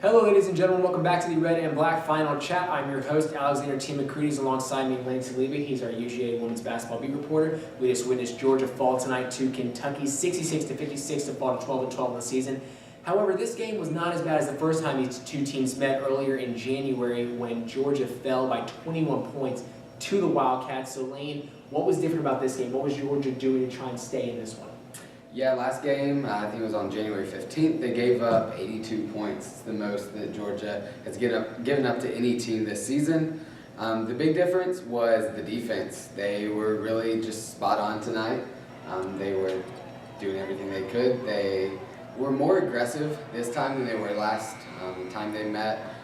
Hello ladies and gentlemen, welcome back to the Red and Black Final Chat. I'm your host, Alexander T. McCready, alongside me, Lane Saliba. He's our UGA Women's Basketball Beat Reporter. We just witnessed Georgia fall tonight to Kentucky, 66-56 to fall to 12-12 in the season. However, this game was not as bad as the first time these two teams met earlier in January when Georgia fell by 21 points to the Wildcats. So Lane, what was different about this game? What was Georgia doing to try and stay in this one? Yeah, last game, I think it was on January 15th, they gave up 82 points. It's the most that Georgia has given up to any team this season. The big difference was the defense. They were really just spot on tonight. They were doing everything they could. They were more aggressive this time than they were last time they met.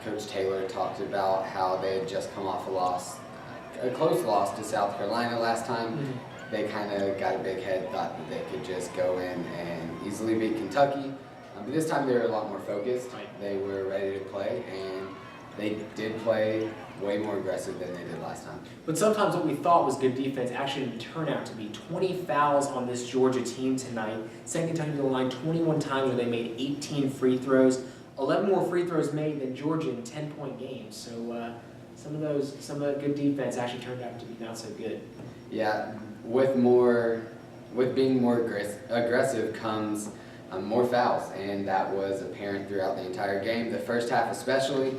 Coach Taylor talked about how they had just come off a close loss to South Carolina last time. Mm-hmm. They kind of got a big head, thought that they could just go in and easily beat Kentucky. But this time they were a lot more focused. They were ready to play, and they did play way more aggressive than they did last time. But sometimes what we thought was good defense actually didn't turn out to be. 20 fouls on this Georgia team tonight. Sent Kentucky to the line 21 times where they made 18 free throws. 11 more free throws made than Georgia in 10-point games. So some of the good defense actually turned out to be not so good. Yeah. With being more aggressive comes more fouls, and that was apparent throughout the entire game. The first half especially,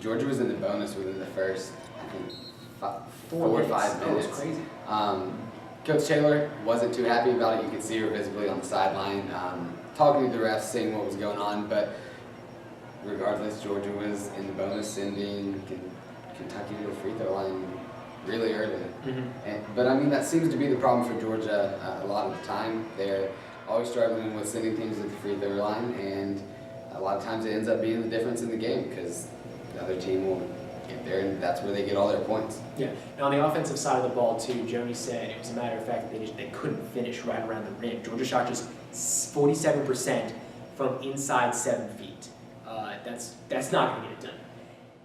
Georgia was in the bonus within the first, I think, 4 or 5 minutes. That was crazy. Coach Taylor wasn't too happy about it. You could see her visibly on the sideline, talking to the refs, seeing what was going on, but regardless, Georgia was in the bonus, sending Kentucky to the free throw line really early. Mm-hmm. But I mean, that seems to be the problem for Georgia a lot of the time. They're always struggling with sending teams to the free throw line, and a lot of times it ends up being the difference in the game because the other team will get there, and that's where they get all their points. Yeah. Now on the offensive side of the ball too, Joni said it was a matter of fact that they couldn't finish right around the rim. Georgia shot just 47% from inside 7 feet. That's not going to get it done.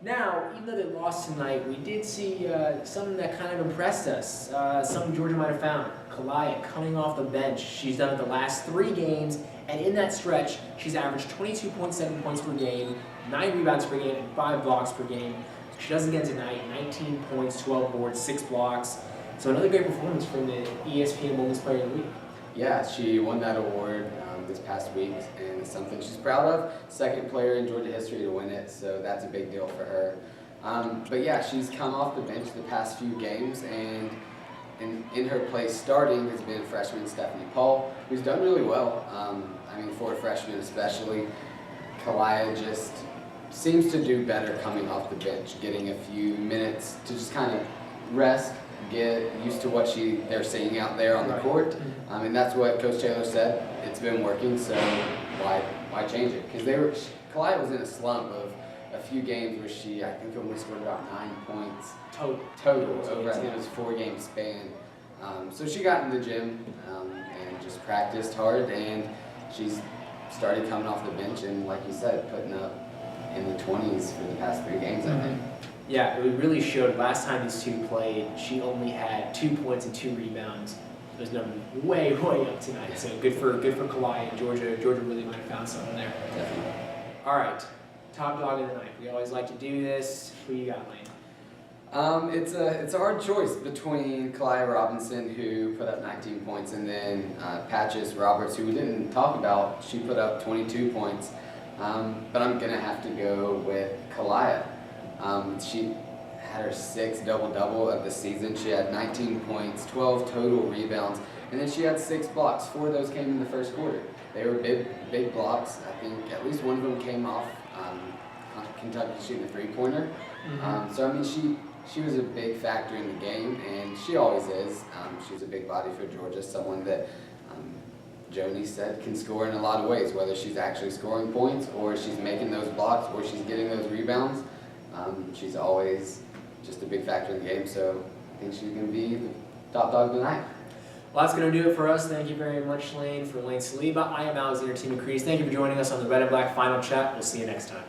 Now, even though they lost tonight, we did see something that kind of impressed us. Something Georgia might have found. Kalaya coming off the bench. She's done it the last 3 games, and in that stretch, she's averaged 22.7 points per game, 9 rebounds per game, and 5 blocks per game. She does it again tonight, 19 points, 12 boards, 6 blocks. So another great performance from the ESPN Women's Player of the Week. Yeah, she won that award this past week, and it's something she's proud of. Second player in Georgia history to win it, so that's a big deal for her. But yeah, she's come off the bench the past few games, and in her place starting has been freshman Stephanie Paul, who's done really well. I mean, for a freshman especially, Kalaya just seems to do better coming off the bench, getting a few minutes to just kind of rest, get used to what they're seeing out there on the court. And that's what Coach Taylor said. It's been working, so why change it? Because Kalaya was in a slump of a few games where I think only scored about 9 points total over, I think it was a 4-game span. So she got in the gym and just practiced hard, and she's started coming off the bench and, like you said, putting up in the 20s for the past 3 games, I think. Yeah, it really showed last time these two played, she only had 2 points and 2 rebounds. Those numbers way up tonight. So good for Kalaya and Georgia. Georgia really might have found something there. Definitely. All right, top dog of the night. We always like to do this. Who you got, Lane? It's a hard choice between Kalaya Robinson, who put up 19 points, and then Patches Roberts, who we didn't talk about. She put up 22 points. But I'm gonna have to go with Kalaya. She had her 6th double-double of the season. She had 19 points, 12 total rebounds, and then she had 6 blocks. 4 of those came in the first quarter. They were big blocks. I think at least one of them came off Kentucky shooting a 3-pointer. Mm-hmm. So I mean, she was a big factor in the game, and she always is. She's a big body for Georgia, someone that Joni said can score in a lot of ways, whether she's actually scoring points or she's making those blocks or she's getting those rebounds. She's always just a big factor in the game, so I think she's going to be the top dog of the night. Well, that's going to do it for us. Thank you very much, Lane. For Lane Saliba, I am Alexander T. McCready. Thank you for joining us on the Red and Black Final Chat. We'll see you next time.